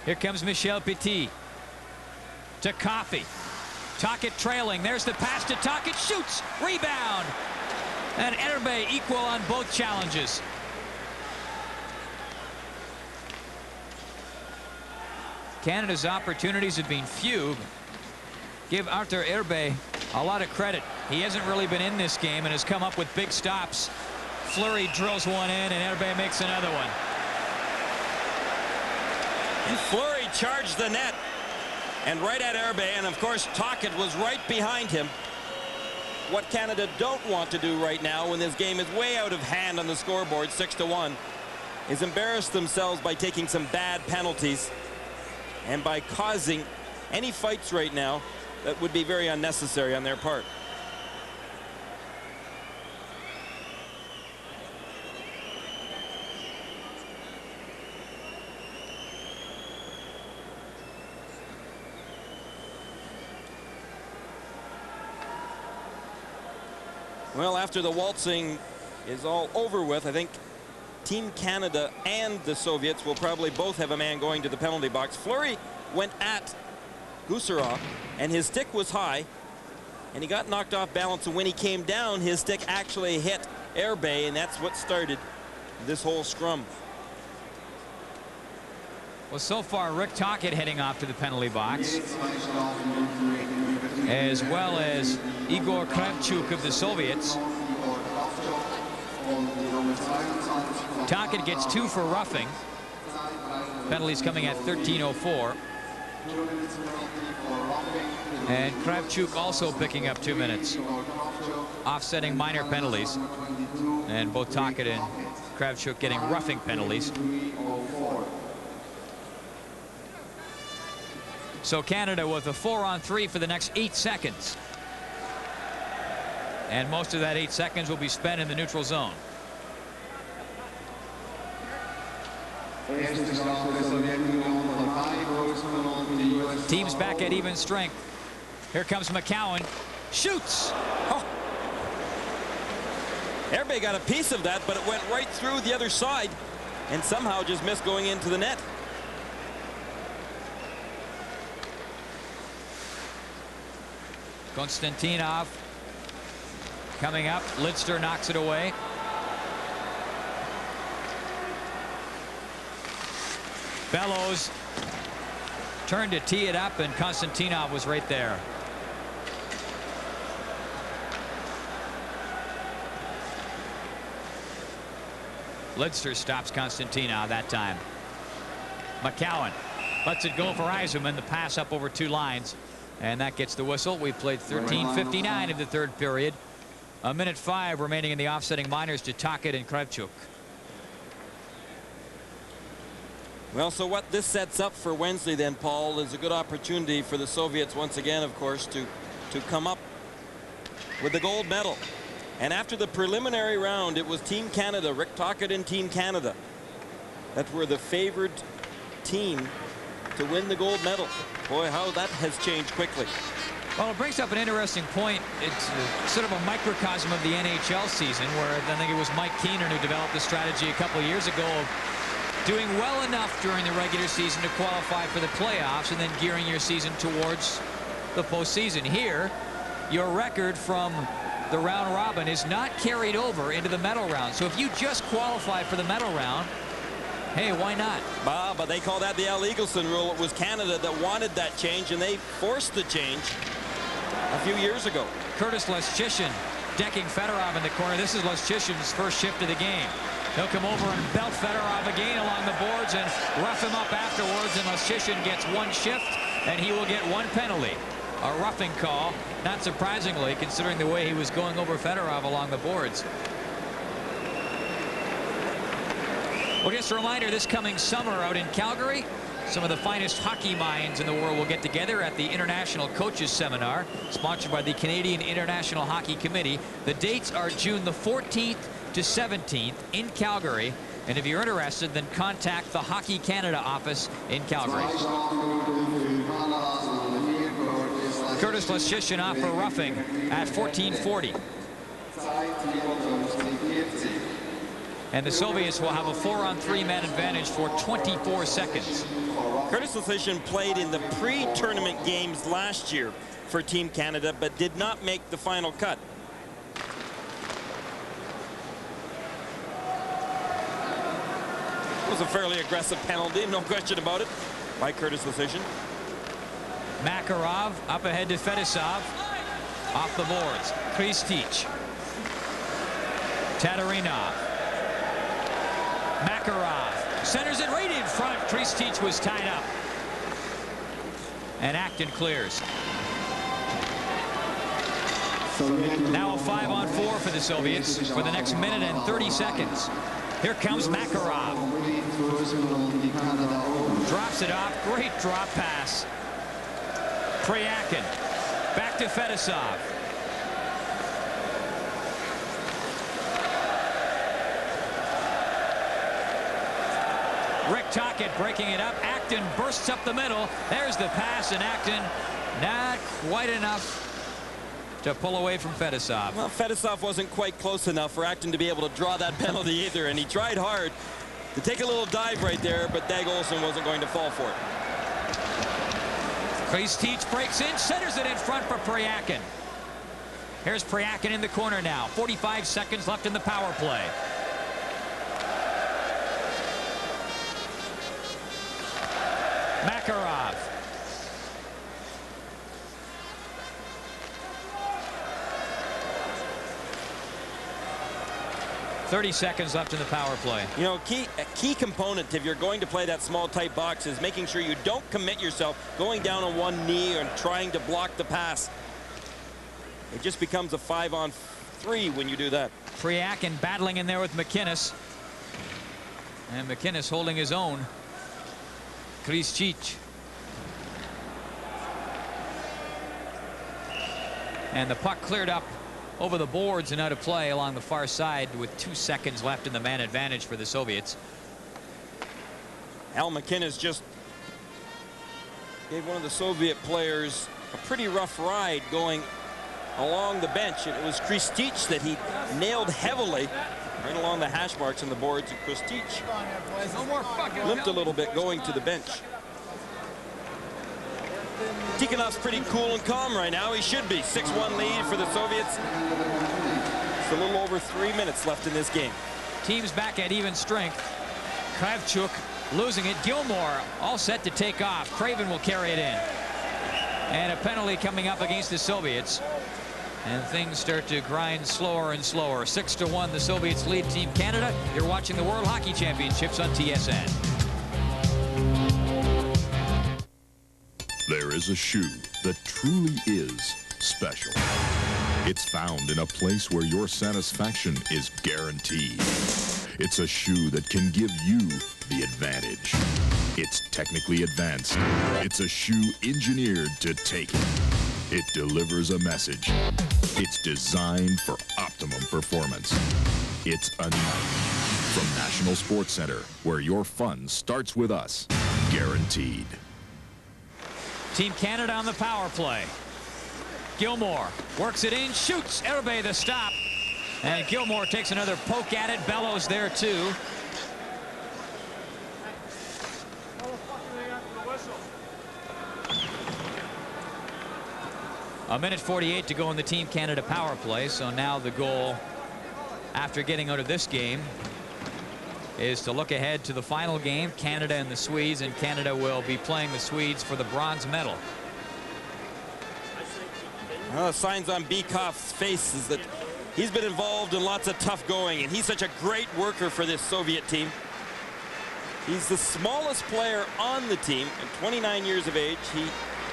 Here comes Michel Petit. To Coffey. Tocchet trailing. There's the pass to Tocchet. Shoots. Rebound. And Herbe equal on both challenges. Canada's opportunities have been few. Give Arthur Herbe a lot of credit. He hasn't really been in this game and has come up with big stops. Fleury drills one in, and Herbe makes another one. And Fleury charged the net. And right at Herbe, and of course Tocchet was right behind him. What Canada don't want to do right now, when this game is way out of hand on the scoreboard, 6-1, is embarrass themselves by taking some bad penalties and by causing any fights right now that would be very unnecessary on their part. Well, after the waltzing is all over with, I think Team Canada and the Soviets will probably both have a man going to the penalty box. Fleury went at Gusarov, and his stick was high, and he got knocked off balance, and when he came down, his stick actually hit Herbe, and that's what started this whole scrum. Well, so far, Rick Tocchet heading off to the penalty box, as well as Igor Kravchuk of the Soviets. Tocchet gets 2 for roughing. Penalties coming at 13:04. And Kravchuk also picking up 2 minutes. Offsetting minor penalties. And both Tocchet and Kravchuk getting roughing penalties. So Canada with a 4-on-3 for the next 8 seconds. And most of that 8 seconds will be spent in the neutral zone. Teams back at even strength. Here comes McCowan. Shoots. Oh. Herbe got a piece of that, but it went right through the other side and somehow just missed going into the net. Konstantinov coming up. Lidster knocks it away. Bellows turned to tee it up, and Konstantinov was right there. Lidster stops Konstantinov that time. McCowan lets it go for Yzerman. The pass up over 2 lines. And that gets the whistle. We've played 13:59 of the third period. 1:05 remaining in the offsetting minors to Tocchet and Kravchuk. Well, so what this sets up for Wednesday then, Paul, is a good opportunity for the Soviets once again, of course, to come up with the gold medal. And after the preliminary round, it was Team Canada, Rick Tocchet and Team Canada, that were the favored team to win the gold medal. Boy, how that has changed quickly. Well, it brings up an interesting point. It's sort of a microcosm of the NHL season, where I think it was Mike Keenan who developed the strategy a couple of years ago of doing well enough during the regular season to qualify for the playoffs and then gearing your season towards the postseason. Here, your record from the round robin is not carried over into the medal round. So if you just qualify for the medal round, hey, why not? But they call that the Al Eagleson rule. It was Canada that wanted that change, and they forced the change a few years ago. Curtis Leschyshyn decking Fedorov in the corner. This is Leschyshyn's first shift of the game. He'll come over and belt Fedorov again along the boards and rough him up afterwards, and Leschyshyn gets 1 shift, and he will get 1 penalty. A roughing call, not surprisingly, considering the way he was going over Fedorov along the boards. Well, just a reminder, this coming summer out in Calgary, some of the finest hockey minds in the world will get together at the International Coaches Seminar, sponsored by the Canadian International Hockey Committee. The dates are June the 14th to 17th in Calgary. And if you're interested, then contact the Hockey Canada office in Calgary. Curtis Leschyshyn off for roughing at 14:40. And the Soviets will have a 4-on-3 man advantage for 24 seconds. Curtis Lucian played in the pre-tournament games last year for Team Canada, but did not make the final cut. It was a fairly aggressive penalty, no question about it, by Curtis Lucian. Makarov up ahead to Fedosov. Off the boards. Kristich. Tatarinov. Makarov centers it right in front. Kristich was tied up. And Acton clears. Now a 5-on-4 for the Soviets for the next minute and 30 seconds. Here comes Makarov. Drops it off. Great drop pass. Pryakin. Back to Fedosov. Rick Tocchet breaking it up. Acton bursts up the middle. There's the pass, and Acton not quite enough to pull away from Fedosov. Well, Fedosov wasn't quite close enough for Acton to be able to draw that penalty either, and he tried hard to take a little dive right there, but Dag Olsen wasn't going to fall for it. Kristich breaks in, centers it in front for Pryakin. Here's Pryakin in the corner now. 45 seconds left in the power play. Makarov. .30 seconds left in the power play. You know, a key component if you're going to play that small tight box is making sure you don't commit yourself going down on one knee and trying to block the pass. It just becomes a 5-on-3 when you do that. Pryakin battling in there with McInnes. And McInnes holding his own. Kristich. And the puck cleared up over the boards and out of play along the far side with 2 seconds left in the man advantage for the Soviets. Al McInnes just gave one of the Soviet players a pretty rough ride going along the bench. And it was Kristich that he nailed heavily right along the hash marks on the boards. And Kristich limped a little bit going to the bench. Tikhonov's pretty cool and calm right now. He should be. 6-1 lead for the Soviets. It's a little over 3 minutes left in this game. Teams back at even strength. Kravchuk losing it. Gilmore all set to take off. Craven will carry it in. And a penalty coming up against the Soviets. And things start to grind slower and slower. 6-1, the Soviets lead Team Canada. You're watching the World Hockey Championships on TSN. There is a shoe that truly is special. It's found in a place where your satisfaction is guaranteed. It's a shoe that can give you the advantage. It's technically advanced. It's a shoe engineered to take it. It delivers a message. It's designed for optimum performance. It's a Nike from National Sports Center, where your fun starts with us. Guaranteed. Team Canada on the power play. Gilmore works it in, shoots. Herbe the stop. And Gilmore takes another poke at it. Bellows there too. A minute 48 to go in the Team Canada power play. So now the goal after getting out of this game is to look ahead to the final game, Canada and the Swedes, and Canada will be playing the Swedes for the bronze medal. Well, the signs on Bykov's face is that he's been involved in lots of tough going, and he's such a great worker for this Soviet team. He's the smallest player on the team, at 29 years of age. He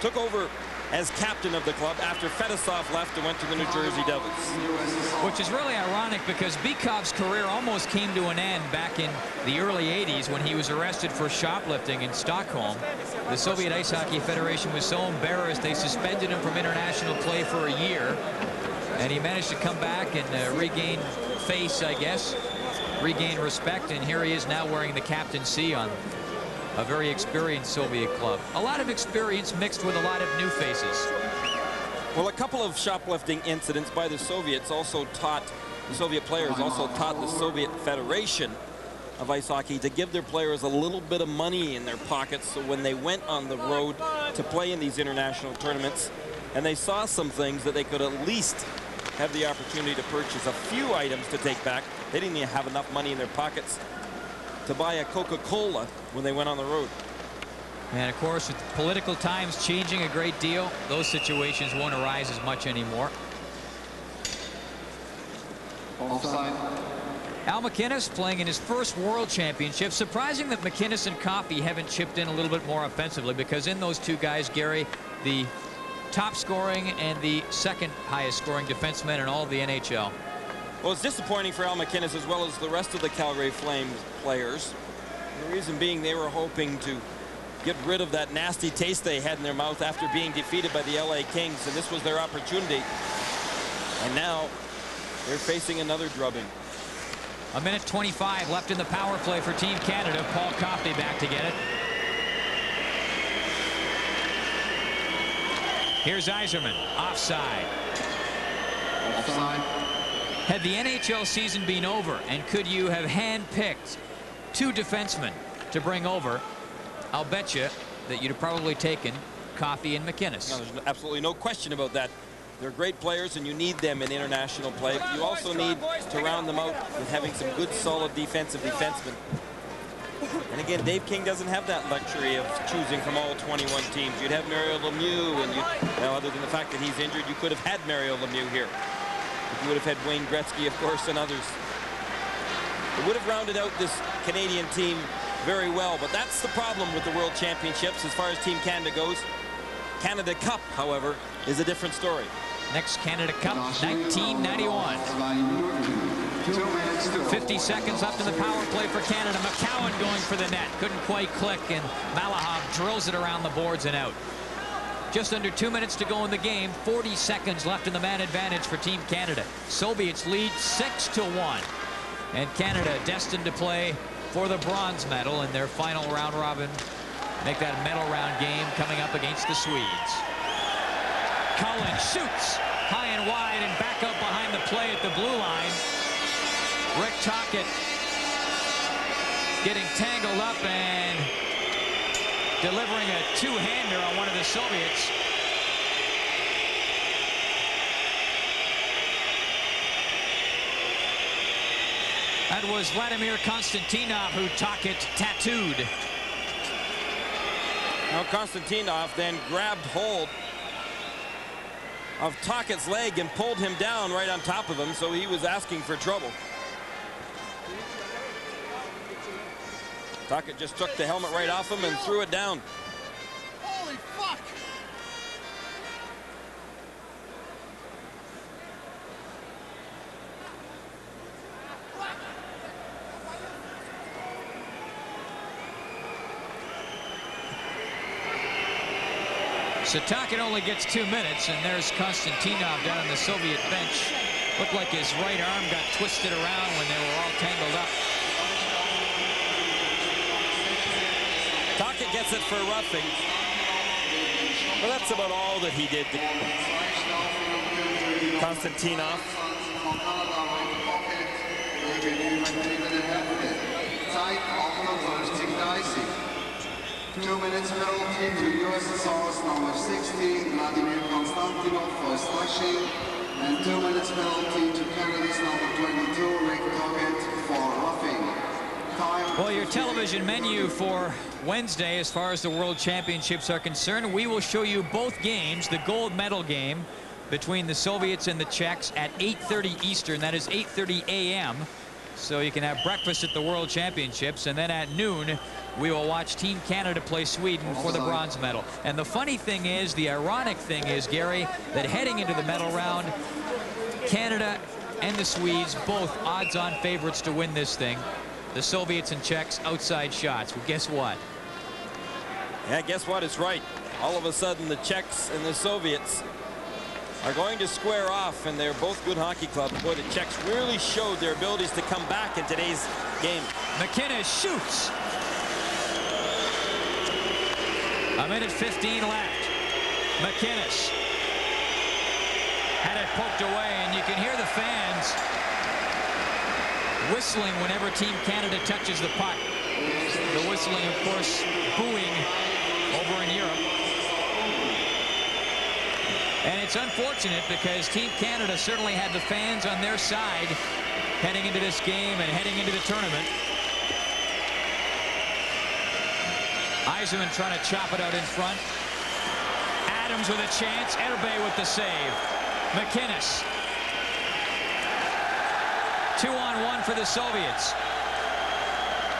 took over as captain of the club after Fedosov left and went to the New Jersey Devils. Which is really ironic because Bykov's career almost came to an end back in the early 80s when he was arrested for shoplifting in Stockholm. The Soviet Ice Hockey Federation was so embarrassed they suspended him from international play for a year. And he managed to come back and regain face, I guess, regain respect, and here he is now wearing the captaincy on a very experienced Soviet club. A lot of experience mixed with a lot of new faces. Well, a couple of shoplifting incidents by the Soviets also taught the Soviet players also taught the Soviet Federation of ice hockey to give their players a little bit of money in their pockets, so when they went on the road to play in these international tournaments and they saw some things, that they could at least have the opportunity to purchase a few items to take back. They didn't even have enough money in their pockets to buy a Coca-Cola when they went on the road. And of course, with political times changing a great deal, those situations won't arise as much anymore. Offside. Al MacInnis playing in his first World Championship. Surprising that MacInnis and Coffey haven't chipped in a little bit more offensively, because in those two guys, Gary, the top scoring and the second highest scoring defensemen in all of the NHL. Well, it's disappointing for Al MacInnis as well as the rest of the Calgary Flames players. The reason being, they were hoping to get rid of that nasty taste they had in their mouth after being defeated by the LA Kings, and this was their opportunity. And now they're facing another drubbing. A minute 25 left in the power play for Team Canada. Paul Coffey back to get it. Here's Yzerman, offside. Offside. Had the NHL season been over, and could you have hand-picked two defensemen to bring over, I'll bet you that you'd have probably taken Coffey and MacInnis. No, there's absolutely no question about that. They're great players, and you need them in international play. But you also need to round them out with having some good, solid defensive defensemen. And again, Dave King doesn't have that luxury of choosing from all 21 teams. You'd have Mario Lemieux, and well, other than the fact that he's injured, you could have had Mario Lemieux here. You would have had Wayne Gretzky, of course, and others. It would have rounded out this Canadian team very well, but that's the problem with the World Championships as far as Team Canada goes. Canada Cup, however, is a different story. Next Canada Cup, 1991. 50 seconds left in the power play for Canada. McCowan going for the net. Couldn't quite click, and Malahov drills it around the boards and out. Just under 2 minutes to go in the game. 40 seconds left in the man advantage for Team Canada. Soviets lead 6-1. And Canada destined to play for the bronze medal in their final round robin. Make that medal round game coming up against the Swedes. Cullen shoots high and wide and back up behind the play at the blue line. Rick Tocchet getting tangled up and delivering a two-hander on one of the Soviets. That was Vladimir Konstantinov, who Tocchet tattooed. Now Konstantinov then grabbed hold of Tocchet's leg and pulled him down right on top of him, so he was asking for trouble. Tocchet just took the helmet right off him and threw it down. Holy fuck! So Tocchet only gets 2 minutes, and there's Konstantinov down on the Soviet bench. Looked like his right arm got twisted around when they were all tangled up. Tocchet gets it for roughing. Well, that's about all that he did to Konstantinov. Zeit 58. 2 minutes penalty to USSR's number 16, Vladimir Konstantinov for slashing, and 2 minutes penalty to Canada's number 22, Rick Tocchet for roughing. Well, your television menu for Wednesday, as far as the World Championships are concerned, we will show you both games. The gold medal game between the Soviets and the Czechs at 8:30 Eastern. That is 8:30 a.m. So you can have breakfast at the World Championships, and then at noon we will watch Team Canada play Sweden for the bronze medal. And the funny thing is, the ironic thing is, Gary, that heading into the medal round, Canada and the Swedes both odds-on favorites to win this thing. The Soviets and Czechs outside shots. Well, guess what? Yeah, guess what? It's right. All of a sudden, the Czechs and the Soviets are going to square off, and they're both good hockey clubs. Boy, the Czechs really showed their abilities to come back in today's game. MacInnis shoots. A minute 15 left. MacInnis had it poked away, and you can hear the fans whistling whenever Team Canada touches the puck. The whistling, of course, booing over in Europe. And it's unfortunate because Team Canada certainly had the fans on their side heading into this game and heading into the tournament. Yzerman trying to chop it out in front. Adams with a chance. Herbe with the save. McInnes. 2-on-1 for the Soviets.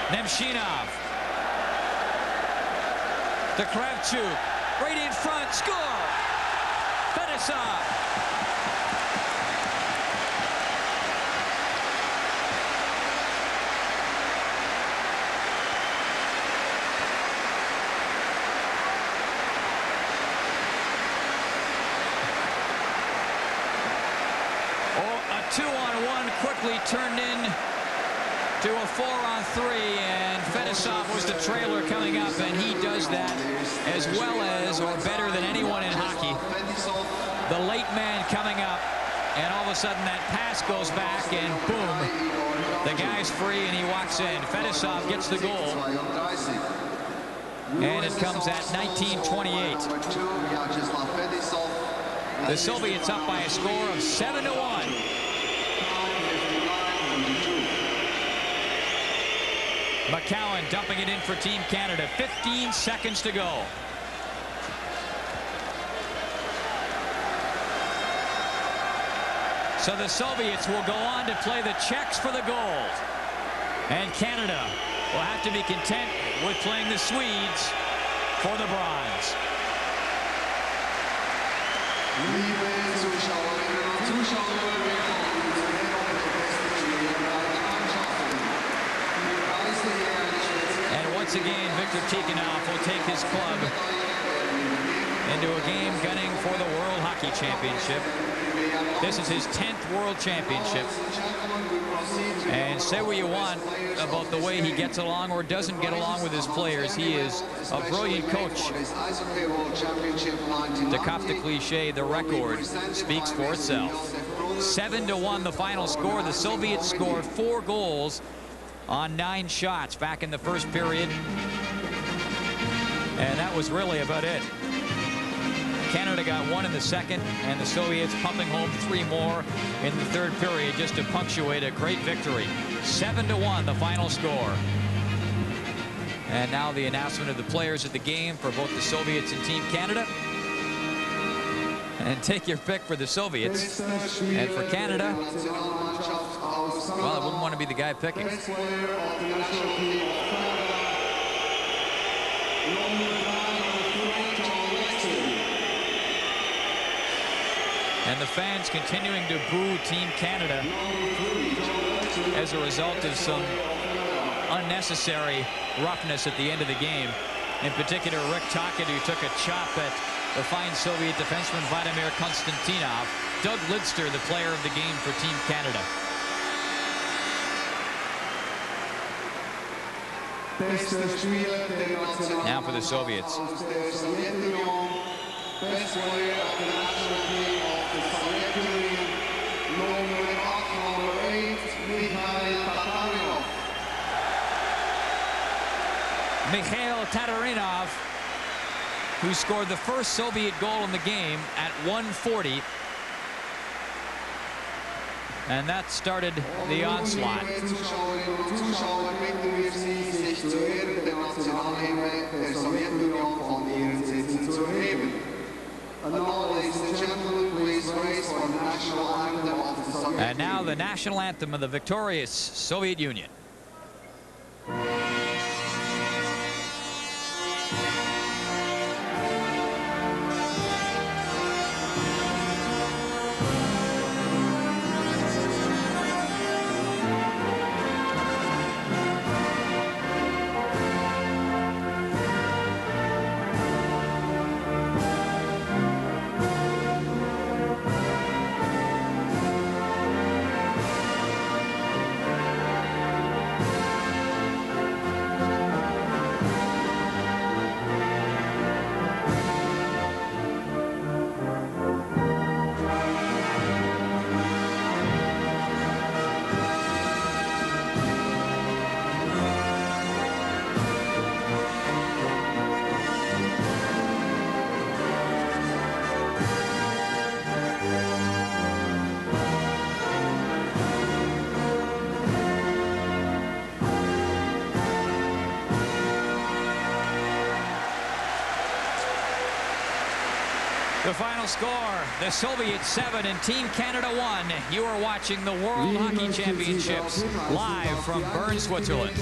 Nemchinov. To Kravchuk. Right in front. Score! Fedosov. A 2-on-1 quickly turned in to a 4-on-3, and Fedosov was the trailer coming up, and he does that as well as, or better than anyone in hockey. The late man coming up, and all of a sudden that pass goes back, and boom, the guy's free, and he walks in. Fedosov gets the goal, and it comes at 19:28. The Soviets up by a score of 7-1. McCowan dumping it in for Team Canada. 15 seconds to go. So the Soviets will go on to play the Czechs for the gold. And Canada will have to be content with playing the Swedes for the bronze. And once again, Viktor Tikhonov will take his club into a game gunning for the World Hockey Championship. This is his 10th World Championship. And say what you want about the way he gets along or doesn't get along with his players. He is a brilliant coach. To cop the cliche, the record speaks for itself. 7-1 the final score. The Soviets scored 4 goals on 9 shots back in the first period. And that was really about it. Canada got 1 in the second, and the Soviets pumping home 3 more in the third period just to punctuate a great victory. 7-1 the final score. And now the announcement of the players at the game for both the Soviets and Team Canada. And take your pick for the Soviets. And for Canada, well, I wouldn't want to be the guy picking. And the fans continuing to boo Team Canada as a result of some unnecessary roughness at the end of the game. In particular, Rick Tocchet, who took a chop at the fine Soviet defenseman Vladimir Konstantinov. Doug Lidster, the player of the game for Team Canada. Now for the Soviets. Best player of the national team of the Soviet Union, number 8, Mikhail Tatarinov, who scored the first Soviet goal in the game at 1:40. And that started the onslaught. And now the national anthem of the victorious Soviet Union. The final score, the Soviets 7 and Team Canada 1. You are watching the World Hockey Championships live from Bern, Switzerland.